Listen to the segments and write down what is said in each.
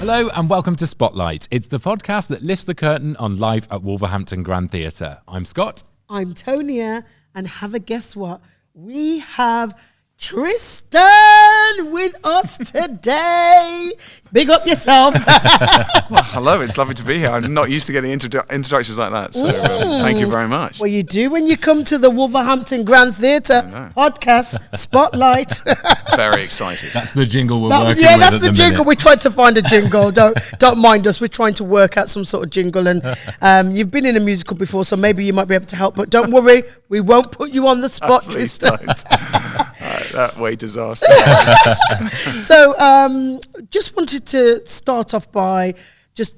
Hello and welcome to SpotLight. It's the podcast that lifts the curtain on life at Wolverhampton Grand Theatre. I'm Scott. I'm Tonia, and have a guess what? We have Tristan with us today. Big up yourself. Well, hello, it's lovely to be here. I'm not used to getting introductions like that, so thank you very much. Well, you do when you come to the Wolverhampton Grand Theatre podcast, SpotLight. Very excited. That's the jingle we're working with. Yeah, that's the jingle. minute. We tried to find a jingle. Don't mind us. We're trying to work out some sort of jingle. And you've been in a musical before, so maybe you might be able to help. But don't worry, we won't put you on the spot, Please Tristan. don't. That way disaster. So, just wanted to start off by just,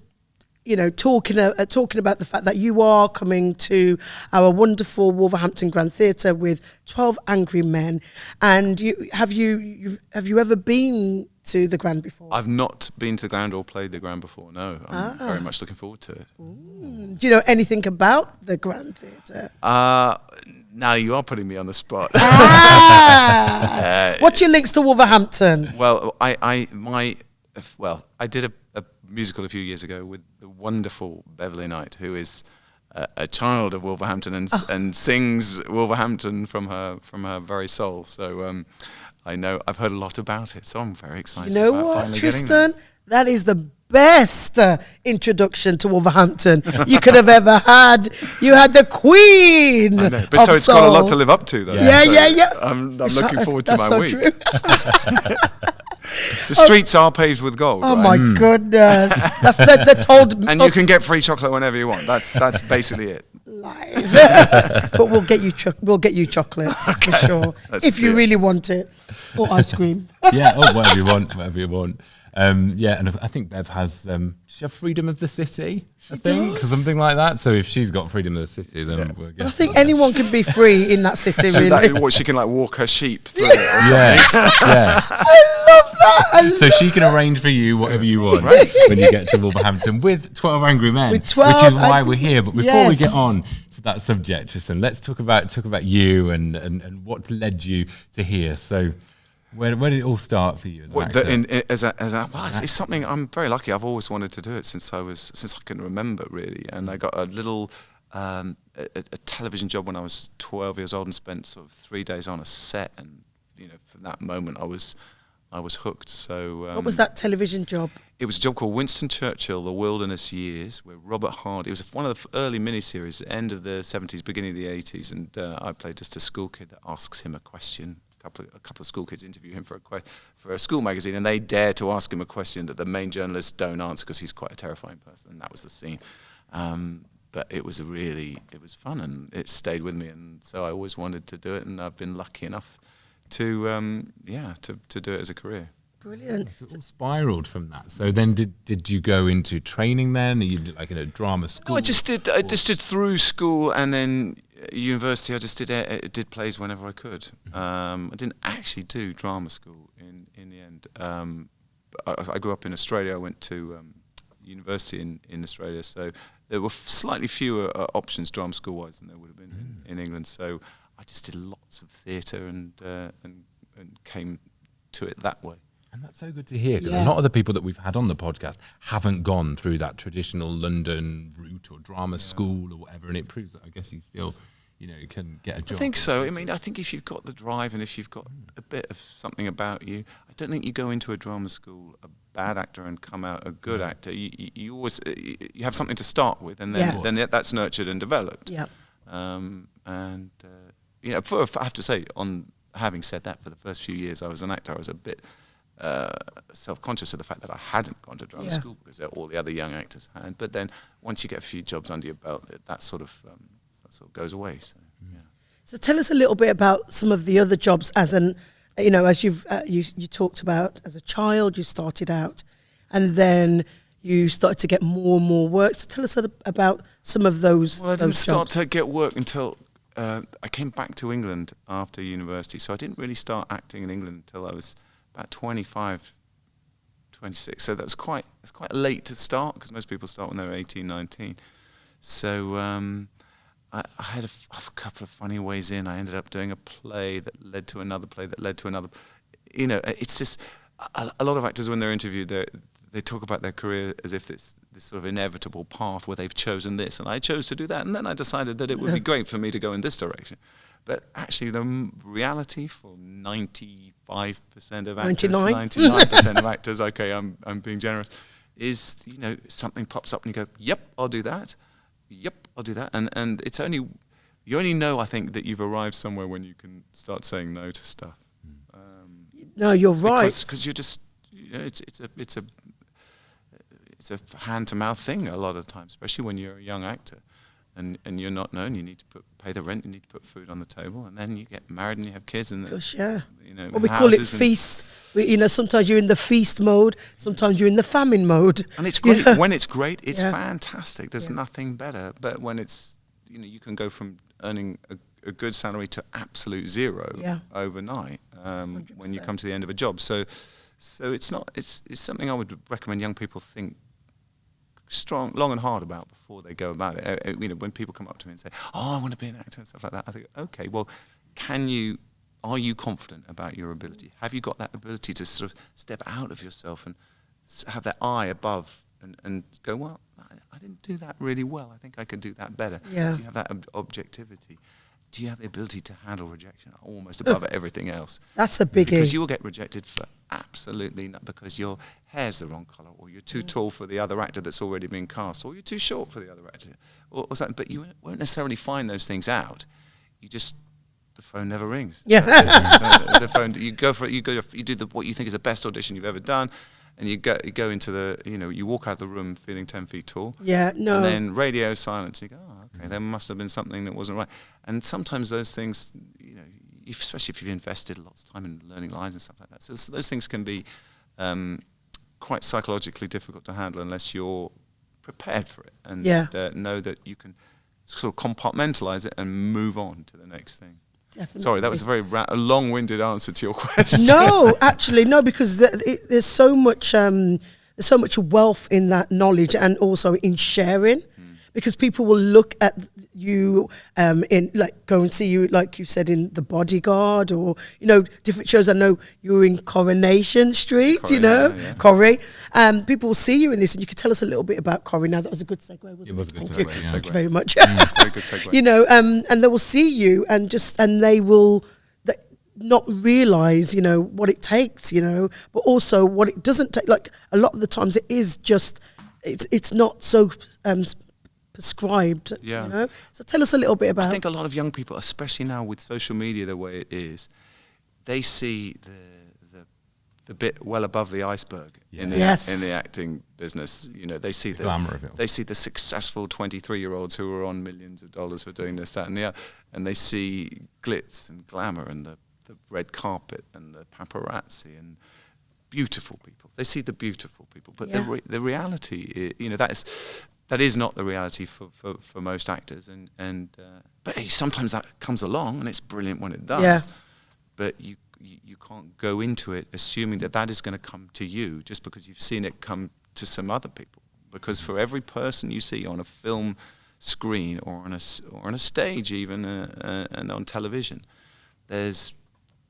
talking about the fact that you are coming to our wonderful Wolverhampton Grand Theatre with 12 Angry Men, and have you ever been to the Grand before? I've not been to the Grand or played the Grand before. No, I'm very much looking forward to it. Do you know anything about the Grand Theatre? Now you are putting me on the spot. What's your links to Wolverhampton? Well, I did a musical a few years ago with the wonderful Beverley Knight, who is a child of Wolverhampton and sings Wolverhampton from her very soul. So I've heard a lot about it, so I'm very excited. You know about what, finally Tristan? That is the best introduction to Wolverhampton you could have ever had. You had the Queen. I know, but so it's got a lot to live up to, though. Yeah. I'm looking forward to my week. True. The streets are paved with gold. Oh right? my goodness! That's they're told. And you can get free chocolate whenever you want. That's basically it. Lies. But we'll get you chocolates for sure if you really want it, or ice cream. Yeah, whatever you want. And I think Bev has, she have freedom of the city, something like that. So if she's got freedom of the city, then we'll get. I think anyone can be free in that city. So really, she can walk her sheep through it or something. Yeah. I love that. So she can arrange for you whatever you want when you get to Wolverhampton with 12 Angry Men, which is why we're here. But before we get on to that subject, Tristan, let's talk about you and what led you to here. So. Where did it all start for you as an actor? It's something I'm very lucky. I've always wanted to do it since I can remember, really. And I got a little a television job when I was 12 years old and spent sort of 3 days on a set. And from that moment, I was hooked. So what was that television job? It was a job called Winston Churchill: The Wilderness Years, where Robert Hardy. It was one of the early miniseries, end of the 70s, beginning of the 80s, and I played just a school kid that asks him a question. A couple of school kids interview him for a school magazine, and they dare to ask him a question that the main journalists don't answer because he's quite a terrifying person. And that was the scene. But it was fun, and it stayed with me, and so I always wanted to do it, and I've been lucky enough to do it as a career. Brilliant. So it all spiraled from that. So then did you go into training then? Are you like in a drama school? No, I just did through school, and then university. I just did plays whenever I could. I didn't actually do drama school in the end. I grew up in Australia. I went to university in Australia, so there were slightly fewer options drama school wise than there would have been in England. So I just did lots of theatre and came to it that way. And that's so good to hear, because a lot of the people that we've had on the podcast haven't gone through that traditional London route or drama school or whatever, and it proves that I guess you still, can get a job. I think so. I mean, I think if you've got the drive and if you've got a bit of something about you, I don't think you go into a drama school a bad actor and come out a good actor. You always you have something to start with, and then that's nurtured and developed. Yeah. I have to say, having said that, for the first few years I was an actor, I was a bit self-conscious of the fact that I hadn't gone to drama school because all the other young actors had. But then once you get a few jobs under your belt, that sort of goes away. So tell us a little bit about some of the other jobs as you've you talked about as a child. You started out, and then you started to get more and more work. So tell us about some of those. Well, I didn't start jobs. to get work until I came back to England after university. So I didn't really start acting in England until I was about 25, 26. So it's quite late to start, because most people start when they're 18, 19. So I had a couple of funny ways in. I ended up doing a play that led to another play that led to another. It's just a lot of actors when they're interviewed, they talk about their career as if it's this sort of inevitable path where they've chosen this, and I chose to do that, and then I decided that it would be great for me to go in this direction. But actually, the reality for 95% of actors, 99% of actors, okay, I'm being generous, is, you know, something pops up and you go, yep, I'll do that. Yep, I'll do that. And it's only, you only know, I think, that you've arrived somewhere when you can start saying no to stuff. No, you're right. Because you're just, you know, it's a hand-to-mouth thing a lot of times, especially when you're a young actor. And you're not known. You need to pay the rent. You need to put food on the table, and then you get married and you have kids. And gosh, yeah. You know, well, we call it feast. You know, sometimes you're in the feast mode. Sometimes you're in the famine mode. And it's great. When it's great, it's fantastic. There's nothing better. But when it's, you know, you can go from earning a good salary to absolute zero overnight when you come to the end of a job. So it's not. It's something I would recommend young people think long and hard about before they go about it. You know, when people come up to me and say, "Oh, I want to be an actor" and stuff like that, I think, okay, well, are you confident about your ability? Have you got that ability to sort of step out of yourself and have that eye above and go, well, I didn't do that really well. I think I could do that better. Yeah. Do you have that objectivity? Do you have the ability to handle rejection almost above everything else? That's a biggie. Because you will get rejected for absolutely not, because your hair's the wrong colour, or you're too tall for the other actor that's already been cast, or you're too short for the other actor, or something. But you won't necessarily find those things out. The phone never rings. Yeah. The phone. You go for it. You do what you think is the best audition you've ever done. And you go into you walk out of the room feeling 10 feet tall. Yeah, no. And then radio silence. And you go, oh, okay, there must have been something that wasn't right. And sometimes those things, you know, especially if you've invested lots of time in learning lines and stuff like that. So those things can be quite psychologically difficult to handle unless you're prepared for it and know that you can sort of compartmentalize it and move on to the next thing. Definitely. Sorry, that was a very long-winded answer to your question. No, actually, no, because there's so much wealth in that knowledge, and also in sharing, because people will look at you in, like, go and see you, like you said, in The Bodyguard, or, you know, different shows. I know you were in Coronation Street, Corrie, you know, yeah. Corrie. People will see you in this, and you could tell us a little bit about Corrie. Now, that was a good segue, wasn't it? It was a good Thank segue. you. Yeah. Thank you very much. Very good segue. You know, and they will see you, and they will not realize, you know, what it takes, you know, but also what it doesn't take. Like, a lot of the times it is just, it's not so prescribed, you know. So tell us a little bit about. I think a lot of young people, especially now with social media the way it is, they see the bit well above the iceberg in the acting business. You know, they see the glamour of it. They see the successful 23-year-olds who are on millions of dollars for doing this, that, and the other, and they see glitz and glamour and the red carpet and the paparazzi and beautiful people. They see the beautiful people, but the reality, you know, that is not the reality for most actors, and but sometimes that comes along and it's brilliant when it does. Yeah. But you can't go into it assuming that is going to come to you just because you've seen it come to some other people. Because for every person you see on a film screen or on a stage even and on television, there's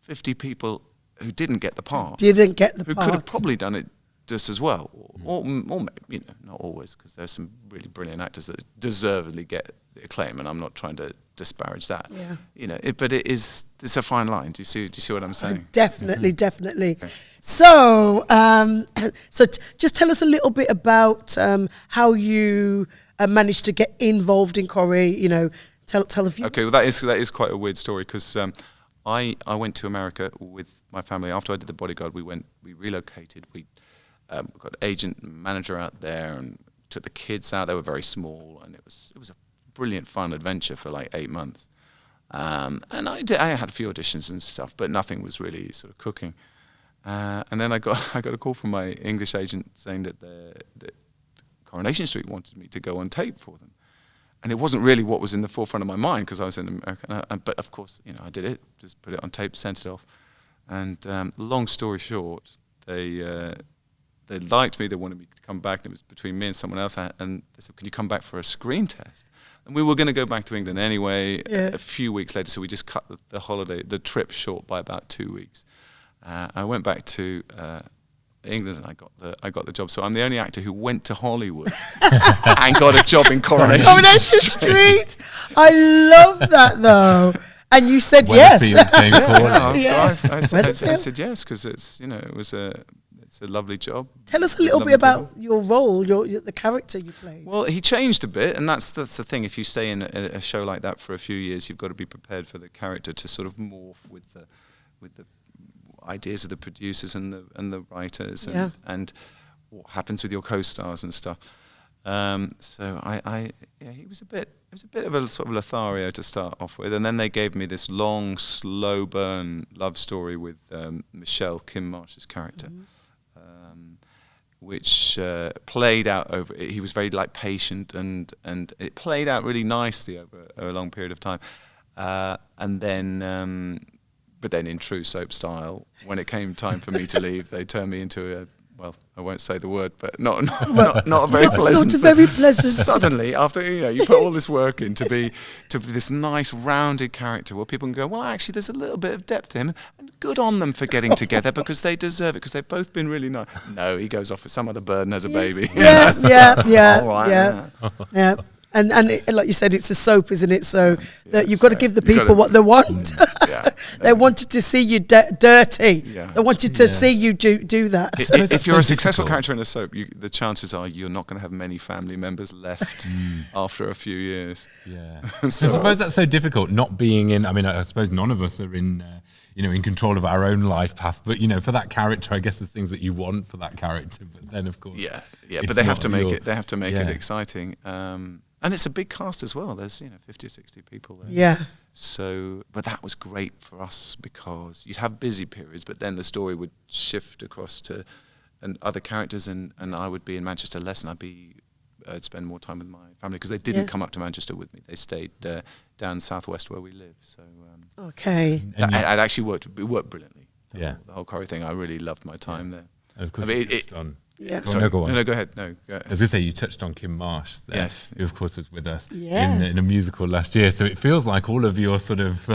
50 people who didn't get the part. Who could have probably done it just as well, or you know, not always, because there's some really brilliant actors that deservedly get the acclaim, and I'm not trying to disparage that. Yeah. You know, but it's a fine line. Do you see what I'm saying? Definitely. Okay. So, just tell us a little bit about how you managed to get involved in Corrie. You know, tell a few. Okay, well that is quite a weird story, because I went to America with my family after I did The Bodyguard. We relocated. We got an agent and manager out there and took the kids out. They were very small, and it was a brilliant, fun adventure for like 8 months. And I had a few auditions and stuff, but nothing was really sort of cooking. And then I got a call from my English agent saying that Coronation Street wanted me to go on tape for them. And it wasn't really what was in the forefront of my mind, because I was in America. But of course, you know, I did it, just put it on tape, sent it off. And long story short, they liked me. They wanted me to come back. And it was between me and someone else. And they said, "Can you come back for a screen test?" And we were going to go back to England anyway. A few weeks later, so we just cut the trip short by about 2 weeks. I went back to England, and I got the job. So I'm the only actor who went to Hollywood and got a job in Coronation Street. I love that though. And you said yes. I said yes because it's it's a lovely job. Tell us a little bit about your role, the character you played. Well, he changed a bit, and that's the thing. If you stay in a show like that for a few years, you've got to be prepared for the character to sort of morph with the ideas of the producers and the writers, and what happens with your co-stars and stuff. So he was a bit of a sort of Lothario to start off with, and then they gave me this long, slow burn love story with Michelle, Kim Marsh's character, which played out over. He was very patient, and it played out really nicely over a long period of time, and then. But then in true soap style, when it came time for me to leave, they turned me into I won't say the word, but not a very pleasant. Not a very pleasant. Suddenly, after you put all this work in to be this nice rounded character, where people can go, well, actually, there's a little bit of depth to him, and good on them for getting together because they deserve it because they've both been really nice. No, he goes off with some other bird and has a baby. Yeah. All right, yeah. And like you said, it's a soap, isn't it? So that you've got to give the people what they want. They wanted to see you dirty. Yeah. They wanted to see you do that. If you're a successful character in a soap, the chances are you're not going to have many family members left after a few years. Yeah. So I suppose that's so difficult, not being in. I mean, I suppose none of us are in. In control of our own life path, but for that character, I guess there's things that you want for that character. But then, of course, but they have to make it. They have to make it exciting. And it's a big cast as well. There's 50 or 60 people there. Yeah. So, but that was great for us because you'd have busy periods, but then the story would shift across to other characters, and I would be in Manchester less, and I'd spend more time with my family because they didn't come up to Manchester with me. They stayed down southwest where we live. So okay. It actually worked brilliantly. The whole Corrie thing. I really loved my time there. And of course, Yeah. Sorry. Go on. No, go ahead. No, go ahead. As I was going to say, you touched on Kim Marsh there, yes, who of course was with us in a musical last year. So it feels like all of your sort of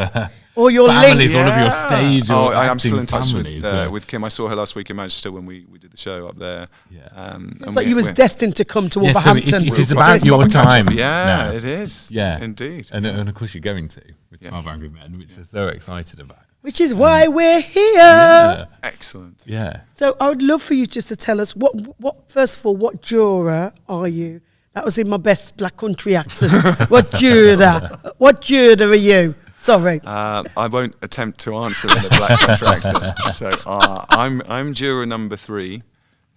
all your families, links. all of your stage or I'm still in touch families, with Kim. I saw her last week in Manchester when we did the show up there. Feels like you was destined to come to Wolverhampton. So it is about your time. Yeah, it is. Yeah, indeed. And of course you're going to with 12 Angry Men, which we're so excited about. Which is why we're here. Yeah. Excellent. Yeah. So I would love for you just to tell us what first of all, what juror are you? That was in my best Black Country accent. What juror are you? Sorry. I won't attempt to answer in a Black Country accent. So I'm juror number 3,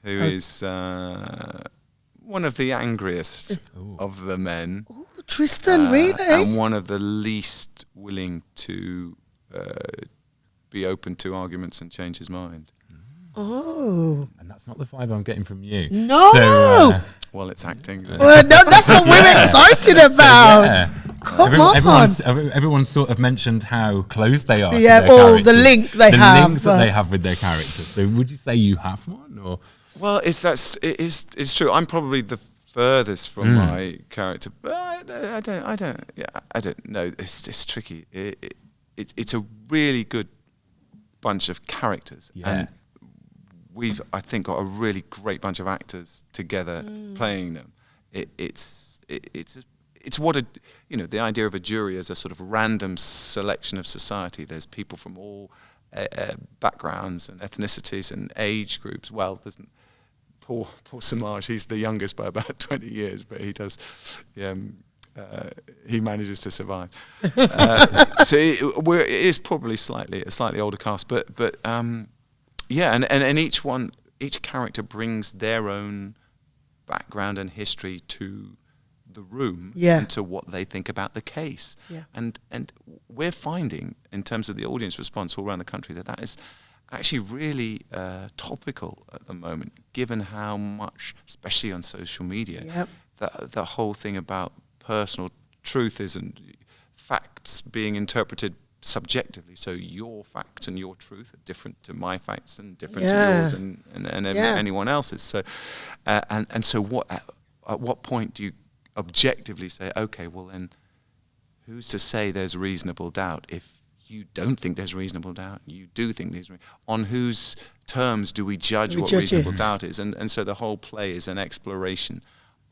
who is one of the angriest of the men. Ooh, Tristan, really? And one of the least willing to be open to arguments and change his mind. Oh. And that's not the vibe I'm getting from you. No. So, well, it's acting. Well, no, that's what we're excited about. Come on. Everyone's sort of mentioned how close they are. Yeah, to their characters. the link they have. The links that they have with their characters. So would you say you have one? Or? Well, it's true. I'm probably the furthest from my character. But I don't know. It's tricky. It's a really good bunch of characters, and we've, I think, got a really great bunch of actors together playing them. It's what the idea of a jury as a sort of random selection of society. There's people from all backgrounds and ethnicities and age groups. Well, there's poor Samaj. He's the youngest by about 20 years, but he does. He manages to survive. So it is probably a slightly older cast, but and each character brings their own background and history to the room and to what they think about the case. Yeah. And we're finding, in terms of the audience response all around the country, that is actually really topical at the moment, given how much, especially on social media, the whole thing about personal truth is and facts being interpreted subjectively. So your facts and your truth are different to my facts and different to yours and anyone else's. So and so at what point do you objectively say, okay, well then, who's to say there's reasonable doubt if you don't think there's reasonable doubt. You do think there's on whose terms do we judge what reasonable doubt is? And so the whole play is an exploration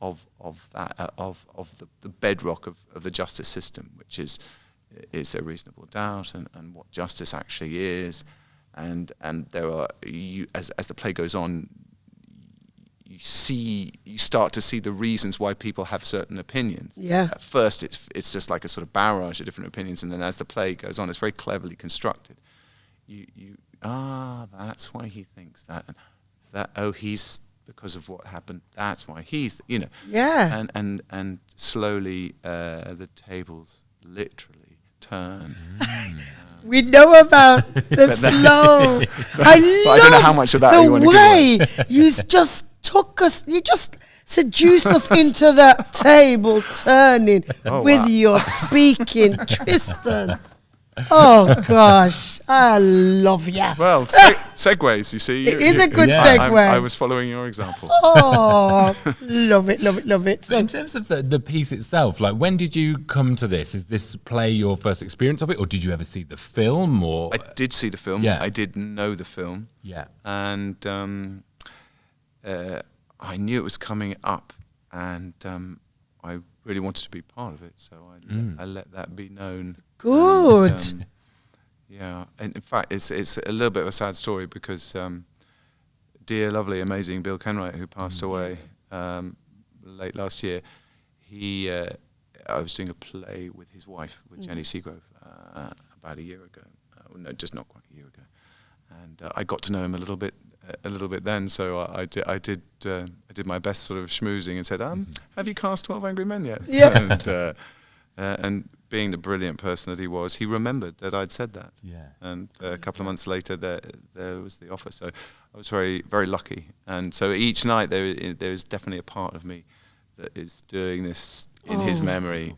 of that of the bedrock of the justice system, which is there reasonable doubt and what justice actually is, and there are as the play goes on, you start to see the reasons why people have certain opinions. Yeah. At first, it's just like a sort of barrage of different opinions, and then as the play goes on, it's very cleverly constructed. That's why he thinks that. He's because of what happened. That's why he's, Yeah. And slowly the tables literally turn. We know about the slow. I don't know how much of that you want to give away. You just took us. You just seduced us into that table turning with your speaking, Tristan. Oh gosh, I love you. Well, segues, you see. It is a good segue. I was following your example. Oh, love it, love it, love it. So in terms of the piece itself, like when did you come to this? Is this play your first experience of it, or did you ever see the film? Or I did see the film. Yeah. I did know the film. Yeah. And I knew it was coming up, and I really wanted to be part of it, so I let that be known. Good. Yeah, and in fact, it's a little bit of a sad story because dear, lovely, amazing Bill Kenwright, who passed away late last year, I was doing a play with his wife, with Jenny Seagrove, about a year ago. No, just not quite a year ago, and I got to know him a little bit then. So I did my best sort of schmoozing and said, "Have you cast 12 Angry Men yet?" Yeah. And being the brilliant person that he was, he remembered that I'd said that. Yeah. And a couple of months later, there was the offer. So I was very, very lucky. And so each night there is definitely a part of me that is doing this in his memory,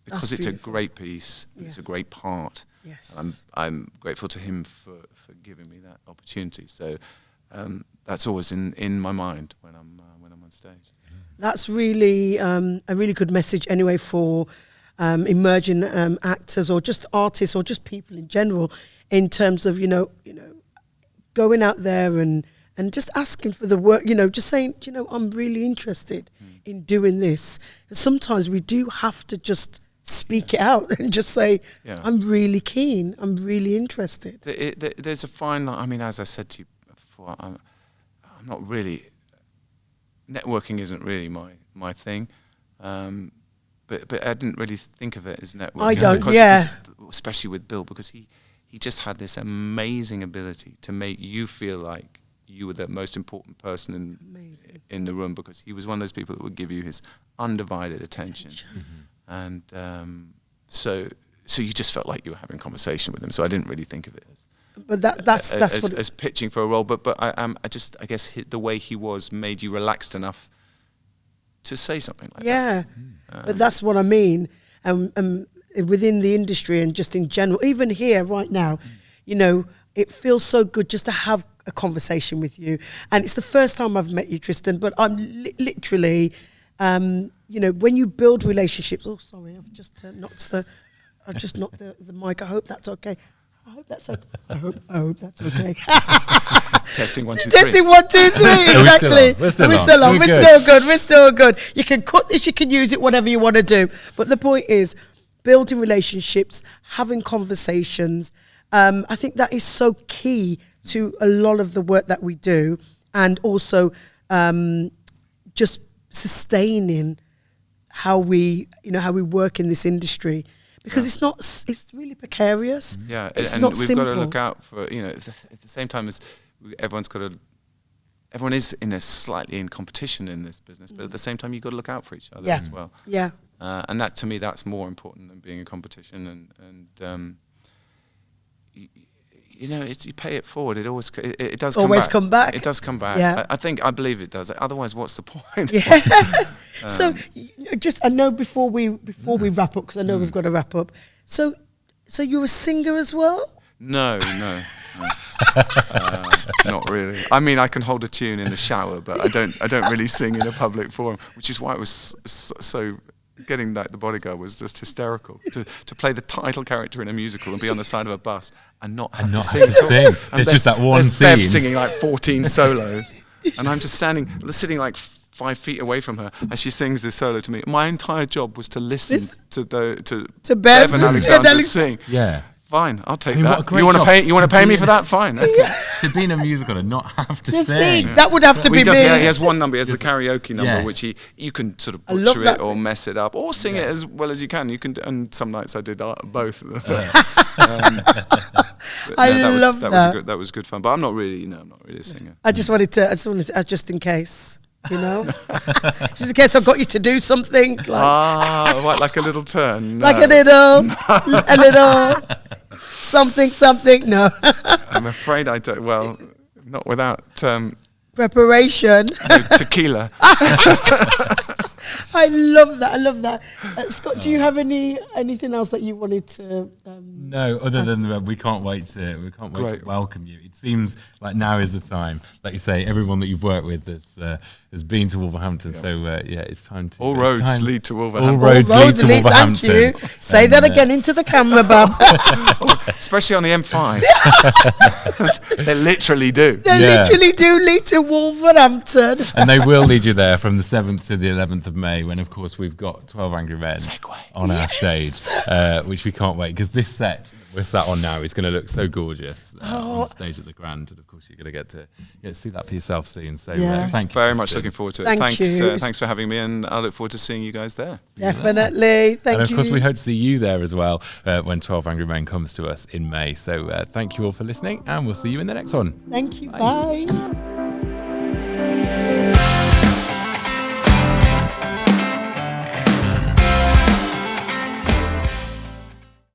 because it's a great piece. Yes. It's a great part. Yes. I'm grateful to him for giving me that opportunity. So that's always in my mind when I'm on stage. That's really a really good message anyway for emerging actors or just artists or just people in general, in terms of going out there and just asking for the work, just saying, I'm really interested in doing this. And sometimes we do have to just speak it out and just say, I'm really keen, I'm really interested. There's a fine line. I mean, as I said to you before, I'm not really, networking isn't really my thing, but I didn't really think of it as networking. I don't, because especially with Bill, because he just had this amazing ability to make you feel like you were the most important person in the room, because he was one of those people that would give you his undivided attention. And so you just felt like you were having a conversation with him. So I didn't really think of it as pitching for a role. But I guess the way he was made you relaxed enough to say something like that. But that's what I mean. Within the industry and just in general, even here right now, it feels so good just to have a conversation with you. And it's the first time I've met you, Tristan, but I'm literally, when you build relationships, oh, sorry, I've just knocked the mic. I hope that's okay. I hope that's okay. I hope that's okay. Testing 1, 2, 3. Testing 1, 2, 3. Exactly. We're still on. We're still good. You can cut this. You can use it. Whatever you want to do. But the point is, building relationships, having conversations. I think that is so key to a lot of the work that we do, and also just sustaining how we work in this industry. Because it's really precarious. Yeah, it's and not we've simple. got to look out for, at the same time as everyone is slightly in competition in this business, but at the same time you've got to look out for each other as well. Yeah. And that, to me, that's more important than being in competition. And you pay it forward. It does always come back. It does come back. Yeah. I believe it does. Otherwise, what's the point? Yeah. So, I know before we wrap up, because I know we've got to wrap up. So you're a singer as well? No. Not really. I mean, I can hold a tune in the shower, but I don't really sing in a public forum, which is why it was so getting like the Bodyguard was just hysterical. To play the title character in a musical and be on the side of a bus and not have to sing. There's just that one scene. Bev singing like 14 solos, and I'm just sitting like 5 feet away from her as she sings this solo to me. My entire job was to listen to Bev and Alexander sing. Yeah. Fine, I'll take that. You want to pay me for that? Fine. Okay. To be in a musical and not have to Just sing. That would have to be me. He has one number. He has the karaoke number, which you can sort of butcher it or mess it up or sing it as well as you can. You can, and some nights I did both. That was good fun. But I'm not really a singer. I just wanted to, just in case. You know, just in case I've got you to do something like a little turn, like a little something. No, I'm afraid I don't. Well, not without preparation. Tequila. I love that. Scott, do you have anything else that you wanted to? No, other than we can't wait to welcome you. It seems like now is the time. Like you say, everyone that you've worked with has been to Wolverhampton. Yeah. So it's time to. All roads lead to Wolverhampton. All roads lead to Wolverhampton. Thank you. Say that again into the camera, Bob. Especially on the M5. They literally do. They literally do lead to Wolverhampton. And they will lead you there from the 7th to the 11th of May, when of course we've got 12 Angry Men on our stage, which we can't wait, because this set we're sat on now is going to look so gorgeous on stage at the Grand, and of course you're going to get to see that for yourself soon. So thank you very much. Looking forward to it. Thanks for having me, and I look forward to seeing you guys there. Definitely. Thank you. And of course we hope to see you there as well when 12 Angry Men comes to us in May. So thank you all for listening, and we'll see you in the next one. Thank you. Bye.